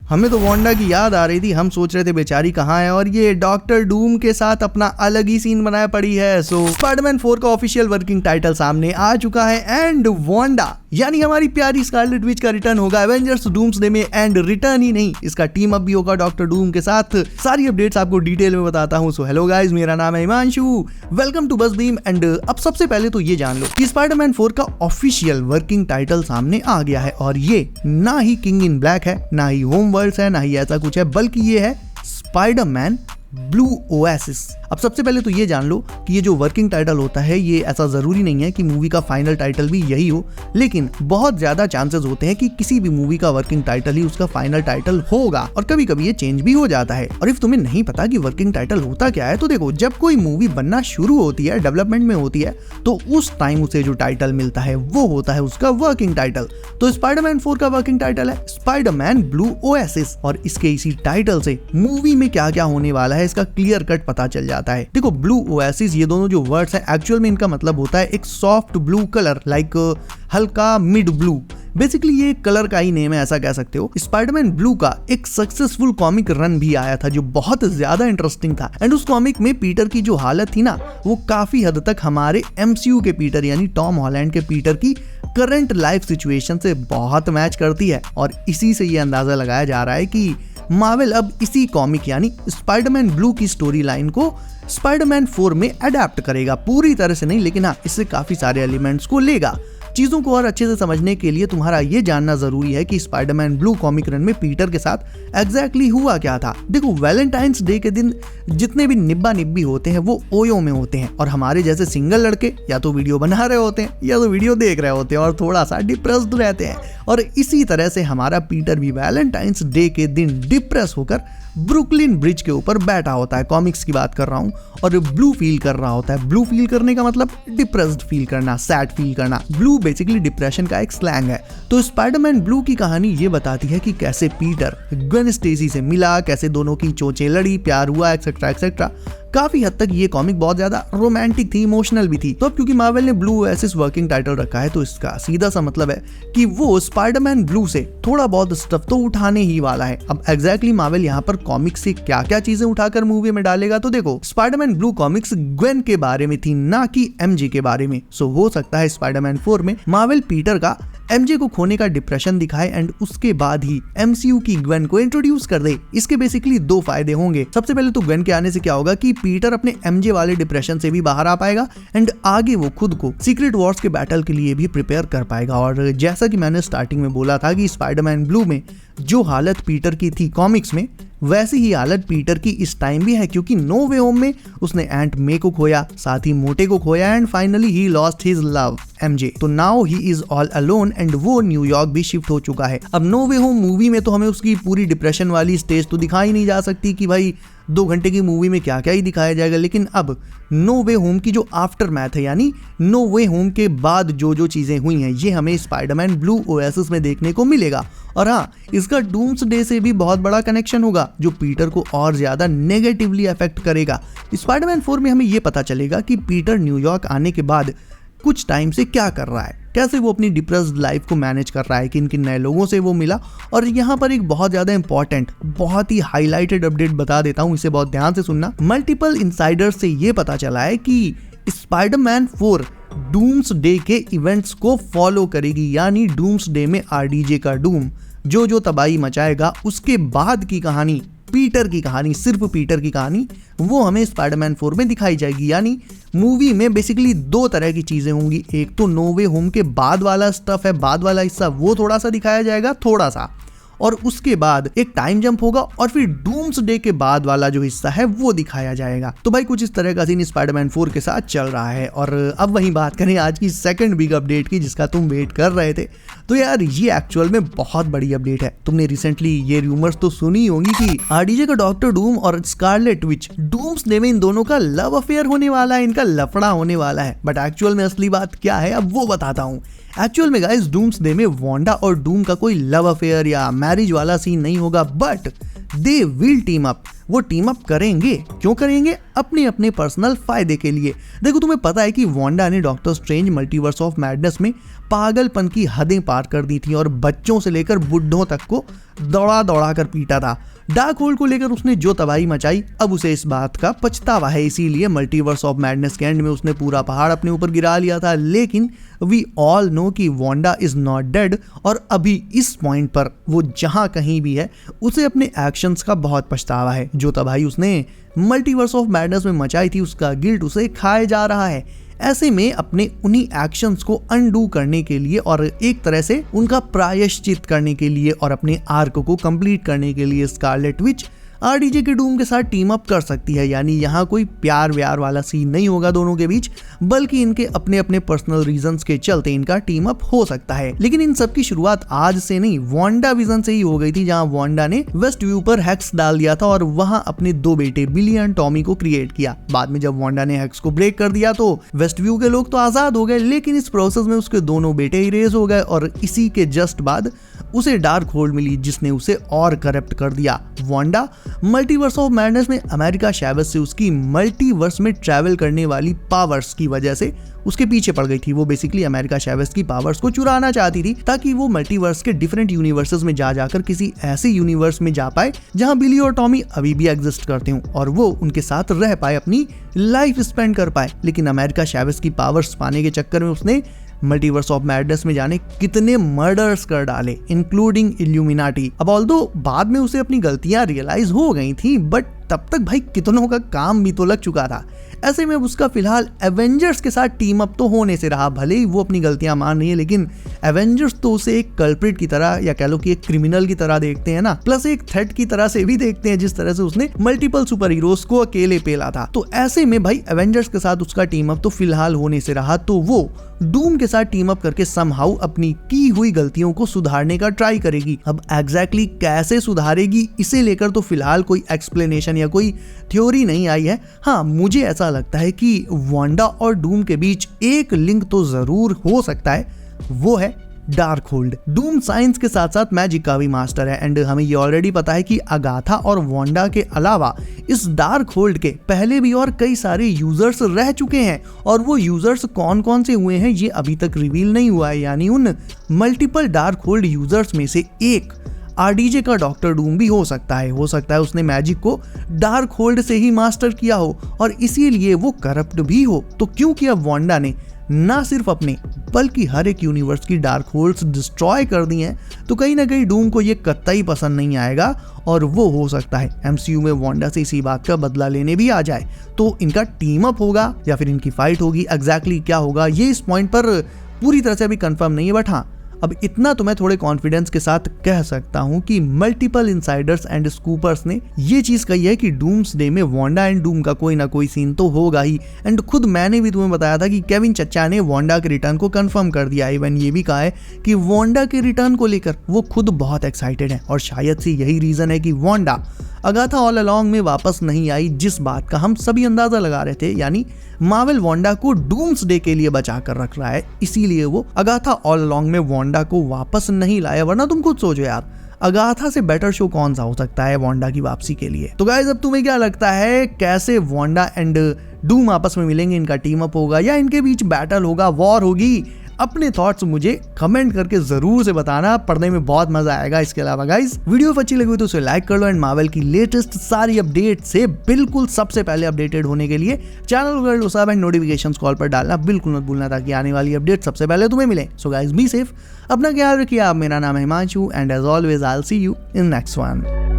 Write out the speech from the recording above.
हमें तो वांडा की याद आ रही थी, हम सोच रहे थे बेचारी कहाँ है, और ये डॉक्टर डूम के साथ अपना अलग ही सीन बनाया पड़ी है। सो स्पाइडरमैन 4 का ऑफिशियल वर्किंग टाइटल सामने आ चुका है एंड वांडा यानी हमारी प्यारी स्कारलेट विच का रिटर्न होगा एवेंजर्स डूम्सडे में। एंड रिटर्न ही नहीं, इसका टीम अप भी होगा डॉक्टर डूम के साथ। सारी अपडेट्स आपको डिटेल में बताता हूँ। सो हेलो गाइस, मेरा नाम है हिमांशु, वेलकम टू बस बीम। एंड अब सबसे पहले तो ये जान लो कि स्पाइडरमैन 4 का ऑफिशियल वर्किंग टाइटल सामने आ गया है, और ये ना ही किंग इन ब्लैक है, ना ही होम वर्ल्ड्स है, ना ही ऐसा कुछ है, बल्कि ये है स्पाइडरमैन ब्लू ओएसिस। अब सबसे पहले तो ये जान लो कि ये जो वर्किंग टाइटल होता है, ये ऐसा जरूरी नहीं है कि मूवी का फाइनल टाइटल भी यही हो, लेकिन बहुत ज्यादा चांसेस होते हैं कि किसी भी मूवी का वर्किंग टाइटल ही उसका फाइनल टाइटल होगा, और कभी कभी ये चेंज भी हो जाता है। और इफ तुम्हें नहीं पता कि वर्किंग टाइटल होता क्या है, तो देखो, जब कोई मूवी बनना शुरू होती है, डेवलपमेंट में होती है, तो उस टाइम उसे जो टाइटल मिलता है वो होता है उसका वर्किंग टाइटल। तो स्पाइडरमैन 4 का वर्किंग टाइटल है स्पाइडरमैन ब्लू ओएसिस, और इसके इसी टाइटल से मूवी में क्या क्या होने वाला है इसका क्लियर कट पता चल जाता है। देखो, ब्लू ओएसिस, ये दोनों जो वर्ड्स हैं, एक्चुअल में इनका मतलब होता है एक सॉफ्ट ब्लू कलर, लाइक हल्का मिड ब्लू। बेसिकली ये कलर का ही नेम है, ऐसा कह सकते हो। स्पाइडरमैन ब्लू का एक सक्सेसफुल कॉमिक रन भी आया था जो बहुत ज्यादा इंटरेस्टिंग था, एंड उस कॉमिक में पीटर की जो हालत थी ना, वो काफी हद तक हमारे एमसीयू के पीटर यानी टॉम हॉलैंड के पीटर की करंट लाइफ सिचुएशन से बहुत मैच करती है। और इसी से ये अंदाजा लगाया जा रहा है कि मार्वल अब इसी कॉमिक यानी स्पाइडरमैन ब्लू की स्टोरी लाइन को स्पाइडरमैन 4 में अडेप्ट करेगा। पूरी तरह से नहीं, लेकिन हाँ, इससे काफी सारे एलिमेंट्स को लेगा। चीजों को और अच्छे से समझने के लिए तुम्हारा ये जानना जरूरी है कि स्पाइडरमैन ब्लू कॉमिक रन में पीटर के साथ एग्जैक्टली हुआ क्या था। देखो, वैलेंटाइंस डे के दिन जितने भी निब्बा निब्बी होते हैं वो ओयो में होते हैं, और हमारे जैसे सिंगल लड़के या तो वीडियो बना रहे होते हैं या तो वीडियो देख रहे होते हैं और थोड़ा सा डिप्रेस्ड रहते हैं। और इसी तरह से हमारा पीटर भी वैलेंटाइंस डे के दिन डिप्रेस होकर ब्रुकलिन ब्रिज के ऊपर बैठा होता है, कॉमिक्स की बात कर रहा हूँ, और ब्लू फील कर रहा होता है। ब्लू फील करने का मतलब डिप्रेस्ड फील करना, सैड फील करना। ब्लू बेसिकली डिप्रेशन का एक स्लैंग है। तो स्पाइडरमैन ब्लू की कहानी ये बताती है कि कैसे पीटर ग्वेन स्टेसी से मिला, कैसे दोनों की चोंचें लड़ी, प्यार हुआ, एक्सेट्रा एक्सेट्रा। काफी हद तक ये कॉमिक बहुत ज्यादा रोमांटिक थी, इमोशनल भी थी। तो अब क्योंकि मार्वल ने ब्लू ओएसिस वर्किंग टाइटल रखा है, तो इसका सीधा सा मतलब है कि वो स्पाइडरमैन ब्लू से थोड़ा बहुत स्टफ तो उठाने ही वाला है। अब एग्जैक्टली मार्वल यहाँ पर कॉमिक से क्या क्या चीजें उठाकर मूवी में डालेगा, तो देखो, स्पाइडरमैन ब्लू कॉमिक्स ग्वेन के बारे में थी, ना कि एमजे के बारे में। सो हो सकता है स्पाइडरमैन 4 में मार्वल पीटर का एमजे को खोने का डिप्रेशन दिखाए, एंड उसके बाद ही एमसीयू की ग्वेन को इंट्रोड्यूस कर दे। इसके बेसिकली दो फायदे होंगे। सबसे पहले तो ग्वेन के आने से क्या होगा कि पीटर अपने एमजे वाले डिप्रेशन से भी बाहर आ पाएगा, एंड आगे वो खुद को सीक्रेट वॉर्स के बैटल के लिए भी प्रिपेयर कर पाएगा। और जैसा कि मैंने स्टार्टिंग में बोला था कि स्पाइडरमैन ब्लू में जो हालत पीटर की थी कॉमिक्स में, वैसी ही हालत पीटर की इस टाइम भी है, क्योंकि नो वे होम में उसने एंट मे को खोया, साथ ही मोटे को खोया, and finally he lost his love MJ. तो now he is all alone, and वो न्यूयॉर्क भी शिफ्ट हो चुका है। अब नो वे होम मूवी में तो हमें उसकी पूरी डिप्रेशन वाली स्टेज तो दिखाई नहीं जा सकती कि भाई 2 घंटे की मूवी में क्या क्या ही दिखाया जाएगा, लेकिन अब नो वे होम की जो आफ्टर मैथ है, यानी नो वे होम के बाद जो जो चीजें हुई हैं, ये हमें स्पाइडरमैन ब्लू ओएसिस में देखने को मिलेगा। और हाँ, इसका डूम्सडे से भी बहुत बड़ा कनेक्शन होगा, जो पीटर को और ज्यादा नेगेटिवली अफेक्ट करेगा। स्पाइडरमैन 4 में हमें ये पता चलेगा कि पीटर न्यूयॉर्क आने के बाद कुछ टाइम से क्या कर रहा है, कैसे वो अपनी डिप्रेस्ड लाइफ को मैनेज कर रहा है, किन किन नए लोगों से वो मिला। और यहाँ पर एक बहुत ज्यादा इंपॉर्टेंट, बहुत ही हाईलाइटेड अपडेट बता देता हूँ, इसे बहुत ध्यान से सुनना। मल्टीपल इनसाइडर से ये पता चला है कि स्पाइडरमैन 4 डूम्सडे के इवेंट्स को फॉलो करेगी, यानी डूम्सडे में आरडीजे का डूम जो जो तबाही मचाएगा, उसके बाद की कहानी, पीटर की कहानी, सिर्फ पीटर की कहानी, वो हमें स्पाइडरमैन 4 में दिखाई जाएगी। यानी मूवी में बेसिकली 2 तरह की चीजें होंगी। एक तो नो वे होम के बाद वाला स्टफ है, बाद वाला हिस्सा, वो थोड़ा सा दिखाया जाएगा, थोड़ा सा, और उसके बाद एक टाइम जंप होगा, और फिर डूम्सडे के बाद वाला जो हिस्सा है वो दिखाया जाएगा। तो भाई कुछ इस तरह का सीन स्पाइडरमैन 4 के साथ चल रहा है। और अब वही बात करें आज की सेकंड बिग अपडेट की, जिसका तुम वेट कर रहे थे। तो यार, ये एक्चुअल में बहुत बड़ी अपडेट है। तुमने रिसेंटली ये रूमर्स तो सुनी होंगी कि आरडीजे का डॉक्टर डूम और स्कारलेट विच डूम्सडे में इन दोनों का लव अफेयर होने वाला है, इनका लफड़ा होने वाला है। बट एक्चुअल में असली बात क्या है, अब वो बताता हूँ। एक्चुअल में गाइस, डूम्सडे में वांडा और डूम का कोई लव अफेयर या मैरिज वाला सीन नहीं होगा, but they will team up. वो टीम अप करेंगे। क्यों करेंगे? अपने अपने पर्सनल फायदे के लिए। देखो तुम्हें पता है कि वांडा ने doctor strange multiverse of madness में पागलपन की हदें पार कर दी थी और बच्चों से लेकर बुढ़ों तक को दौड़ा दौड़ा कर पीटा था। डार्क होल्ड को लेकर उसने जो तबाही मचाई, अब उसे इस बात का पछतावा है। इसीलिए मल्टीवर्स ऑफ मैडनेस के एंड में उसने पूरा पहाड़ अपने ऊपर गिरा लिया था। लेकिन वी ऑल नो कि वांडा इज नॉट डेड और अभी इस पॉइंट पर वो जहां कहीं भी है उसे अपने एक्शंस का बहुत पछतावा है। जो तबाही उसने मल्टीवर्स ऑफ मैडनेस में मचाई थी उसका गिल्ट उसे खाए जा रहा है। ऐसे में अपने उन्हीं एक्शंस को अनडू करने के लिए और एक तरह से उनका प्रायश्चित करने के लिए और अपने आर्क को कंप्लीट करने के लिए स्कारलेट विच आरडीजे के डूम के साथ टीम अप कर सकती है। यानी यहाँ कोई प्यार व्यार वाला सीन नहीं होगा दोनों के बीच, बल्कि इनके अपने अपने पर्सनल रीजंस के चलते इनका टीम अप हो सकता है। लेकिन इन सब की शुरुआत आज से नहीं, वांडा विजन से ही हो गई थी, जहाँ वांडा ने वेस्ट व्यू पर हैक्स डाल दिया था और वहाँ अपने 2 बेटे बिली एंड टॉमी को क्रिएट किया। बाद में जब वांडा ने हैक्स को ब्रेक कर दिया तो वेस्ट व्यू के लोग तो आजाद हो गए, लेकिन इस प्रोसेस में उसके दोनों बेटे इरेज हो गए और इसी के जस्ट बाद उसे डार्क होल्ड मिली जिसने उसे और करप्ट कर दिया। वांडा मल्टीवर्स ऑफ मैडनेस में अमेरिका शैवेज से उसकी मल्टीवर्स में ट्रैवल करने वाली पावर्स की वजह से उसके पीछे पड़ गई थी। वो बेसिकली अमेरिका शैवेज की पावर्स को चुराना चाहती थी ताकि वो मल्टीवर्स के डिफरेंट यूनिवर्सेस में जाकर किसी ऐसे यूनिवर्स में जा पाए जहां बिली और टॉमी अभी भी एग्जिस्ट करते हो और वो उनके साथ रह पाए, अपनी लाइफ स्पेंड कर पाए। लेकिन अमेरिका शैवेज की पावर्स पाने के चक्कर में उसने मल्टीवर्स ऑफ मैडनेस में जाने कितने मर्डर्स कर डाले, इंक्लूडिंग इल्यूमिनाटी। अब ऑल्दो बाद में उसे अपनी गलतियां रियलाइज हो गई थी, बट तब तक भाई कितनों का काम भी तो लग चुका था। ऐसे में उसका फिलहाल एवेंजर्स के साथ टीम अप तो होने से रहा। भले ही वो अपनी गलतियां मान रही है, लेकिन एवेंजर्स तो उसे एक कल्प्रिट की तरह या कह लो कि एक क्रिमिनल की तरह देखते हैं ना, प्लस एक थ्रेट की तरह से भी देखते हैं, जिस तरह से उसने मल्टीपल सुपर हीरोज को अकेले पेला था। तो ऐसे में भाई एवेंजर्स के साथ उसका टीम अप तो फिलहाल होने से रहा, तो वो डूम के साथ टीम अप करके समहाउ अपनी की हुई गलतियों को सुधारने का ट्राई करेगी। अब एग्जैक्टली कैसे सुधारेगी इसे लेकर तो फिलहाल कोई एक्सप्लेनेशन या कोई थ्योरी नहीं आई है। हाँ, मुझे ऐसा लगता है कि वांडा और डूम के बीच एक लिंक तो जरूर हो सकता है, वो है डार्क होल्ड। डूम साइंस के साथ साथ मैजिक का भी मास्टर है एंड हमें ये ऑलरेडी पता है कि अगाथा और वांडा के अलावा इस डार्क होल्ड के पहले भी और कई सारे यूजर्स रह चुके हैं और वो यूजर्स कौन कौन से हुए हैं ये अभी तक रिवील नहीं हुआ है। यानी उन मल्टीपल डार्क होल्ड यूजर्स में से एक आरडीजे का डॉक्टर डूम भी हो सकता है उसने मैजिक को डार्क होल्ड से ही मास्टर किया हो और इसीलिए वो करप्ट भी हो। तो क्योंकि अब वांडा ने ना सिर्फ अपने बल्कि हर एक यूनिवर्स की डार्क होल्ड्स डिस्ट्रॉय कर दी हैं, तो कहीं ना कहीं डूम को ये कतई पसंद नहीं आएगा और वो हो सकता है एमसीयू में वांडा से इसी बात का बदला लेने भी आ जाए। तो इनका टीम अप होगा या फिर इनकी फाइट होगी, एग्जैक्टली क्या होगा ये इस पॉइंट पर पूरी तरह से अभी कंफर्म नहीं है। बट हाँ, अब इतना तो मैं थोड़े कॉन्फिडेंस के साथ कह सकता हूं कि मल्टीपल इनसाइडर्स एंड स्कूपर्स ने ये चीज कही है कि डूम्सडे में वांडा एंड डूम का कोई ना कोई सीन तो होगा ही। एंड खुद मैंने भी तुम्हें बताया था कि केविन चच्चा ने वांडा के रिटर्न को कंफर्म कर दिया। इवन ये भी कहा है कि वांडा के रिटर्न को लेकर वो खुद बहुत एक्साइटेड है और शायद से यही रीजन है कि वांडा अगाथा ऑल अलोंग में वापस नहीं आई, जिस बात का हम सभी अंदाजा लगा रहे थे। यानी मार्वल वांडा को डूम्सडे के लिए बचा कर रख रहा है, इसीलिए वो अगाथा ऑल अलोंग में वांडा को वापस नहीं लाया। वरना तुम खुद सोचो यार, अगाथा से बेटर शो कौन सा हो सकता है वांडा की वापसी के लिए। तो गाइस, अब तुम्हें क्या लगता है, कैसे वांडा एंड डूम आपस में मिलेंगे? इनका टीम अप होगा या इनके बीच बैटल होगा, वॉर होगी? अपने थॉट्स मुझे कमेंट करके जरूर से बताना, पढ़ने में बहुत मजा आएगा। इसके अलावा गाइस, वीडियो अच्छी लगी तो उसे लाइक कर लो एंड मार्वल की लेटेस्ट सारी अपडेट से बिल्कुल सबसे पहले अपडेटेड होने के लिए चैनल को कर लो सब एंड नोटिफिकेशंस कॉल पर डालना बिल्कुल मत भूलना, ताकि आने वाली अपडेट सबसे पहले तुम्हें मिले। सो गाइस, बी सेफ, अपना ख्याल रखिए। आप, मेरा नाम है Himanshu and as always I will see you in next one.